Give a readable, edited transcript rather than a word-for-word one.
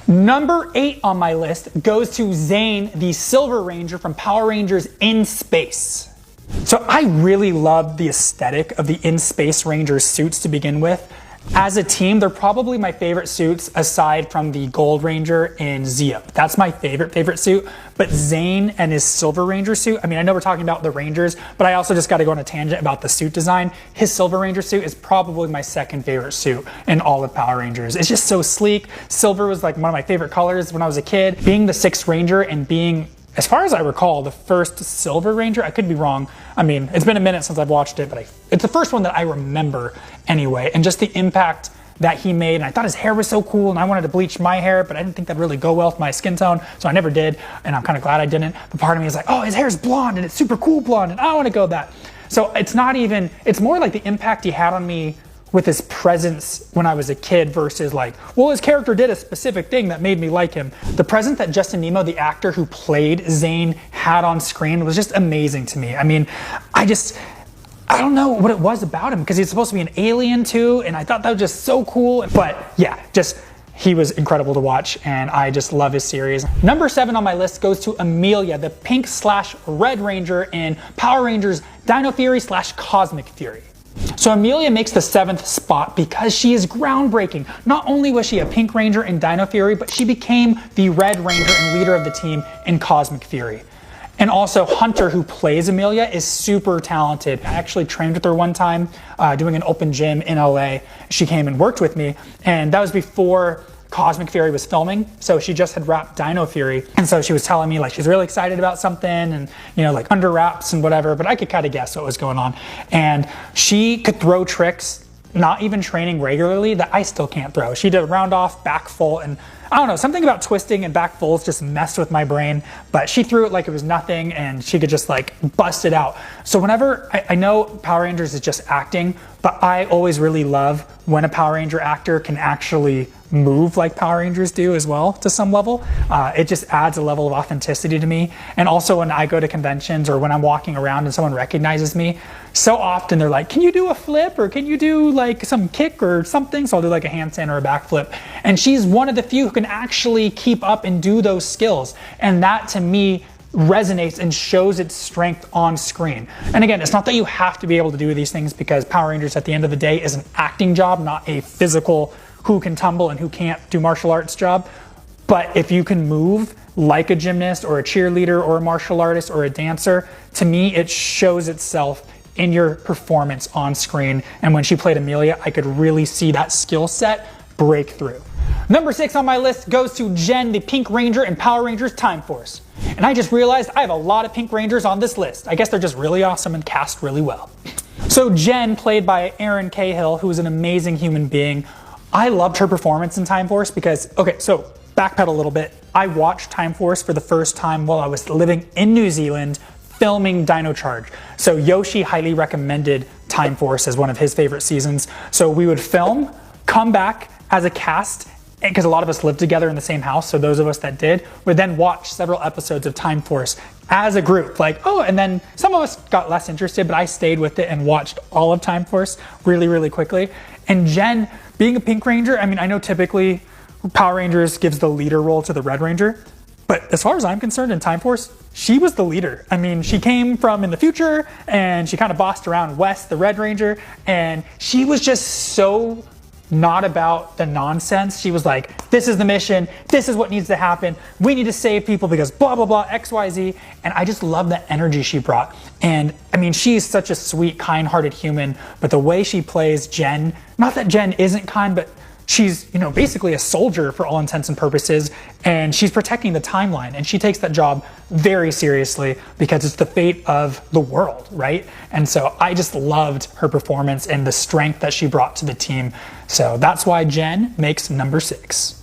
Number 8 on my list goes to Zane, the Silver Ranger from Power Rangers In Space. So I really love the aesthetic of the In Space Rangers suits to begin with. As a team, they're probably my favorite suits aside from the Gold Ranger in Zeo. That's my favorite suit. But Zane and his Silver Ranger suit, I mean, I know we're talking about the Rangers, but I also just got to go on a tangent about the suit design. His Silver Ranger suit is probably my second favorite suit in all of Power Rangers. It's just so sleek. Silver was like one of my favorite colors when I was a kid. Being the 6th Ranger and being, as far as I recall, the first Silver Ranger, I could be wrong. I mean, it's been a minute since I've watched it, but it's the first one that I remember anyway. And just the impact that he made. And I thought his hair was so cool and I wanted to bleach my hair, but I didn't think that'd really go well with my skin tone. So I never did. And I'm kind of glad I didn't. But part of me is like, oh, his hair's blonde and it's super cool blonde and I want to go that. So it's not even, it's more like the impact he had on me with his presence when I was a kid versus like, well, his character did a specific thing that made me like him. The presence that Justin Nimmo, the actor who played Zane, had on screen was just amazing to me. I mean, I don't know what it was about him because he's supposed to be an alien too, and I thought that was just so cool. But yeah, he was incredible to watch, and I just love his series. Number 7 on my list goes to Amelia, the pink/red Ranger in Power Rangers Dino Fury / Cosmic Fury. So Amelia makes the 7th spot because she is groundbreaking. Not only was she a Pink Ranger in Dino Fury, but she became the Red Ranger and leader of the team in Cosmic Fury. And also Hunter, who plays Amelia, is super talented. I actually trained with her one time doing an open gym in LA. She came and worked with me, and that was before Cosmic Fury was filming. So she just had wrapped Dino Fury. And so she was telling me like she's really excited about something and, you know, like under wraps and whatever, but I could kind of guess what was going on. And she could throw tricks, not even training regularly, that I still can't throw. She did a round off, back full, and I don't know, something about twisting and back fulls just messed with my brain, but she threw it like it was nothing and she could just like bust it out. So whenever, I know Power Rangers is just acting, but I always really love when a Power Ranger actor can actually move like Power Rangers do as well to some level. It just adds a level of authenticity to me. And also when I go to conventions or when I'm walking around and someone recognizes me, so often they're like, can you do a flip or can you do like some kick or something? So I'll do like a handstand or a backflip. And she's one of the few who can actually keep up and do those skills. And that to me resonates and shows its strength on screen. And again, it's not that you have to be able to do these things because Power Rangers at the end of the day is an acting job, not a physical who can tumble and who can't do martial arts job. But if you can move like a gymnast or a cheerleader or a martial artist or a dancer, to me it shows itself in your performance on screen. And when she played Amelia, I could really see that skill set break through. Number 6 on my list goes to Jen, the Pink Ranger in Power Rangers Time Force. And I just realized I have a lot of Pink Rangers on this list. I guess they're just really awesome and cast really well. So Jen, played by Erin Cahill, who is an amazing human being. I loved her performance in Time Force because, okay, so backpedal a little bit. I watched Time Force for the first time while I was living in New Zealand filming Dino Charge. So Yoshi highly recommended Time Force as one of his favorite seasons. So we would film, come back as a cast, because a lot of us lived together in the same house, so those of us that did would then watch several episodes of Time Force as a group. Like, oh, and then some of us got less interested, but I stayed with it and watched all of Time Force really quickly. And Jen, being a Pink Ranger, I mean, I know typically Power Rangers gives the leader role to the Red Ranger, but as far as I'm concerned in Time Force, she was the leader. I mean, she came from in the future and she kind of bossed around Wes, the Red Ranger, and she was just so not about the nonsense. She was like, this is the mission, this is what needs to happen, we need to save people because blah blah blah XYZ. And I just love the energy she brought. And I mean, she's such a sweet, kind-hearted human, but the way she plays Jen, not that Jen isn't kind, but she's, you know, basically a soldier for all intents and purposes, and she's protecting the timeline, and she takes that job very seriously because it's the fate of the world, right? And so I just loved her performance and the strength that she brought to the team. So that's why Jen makes number 6.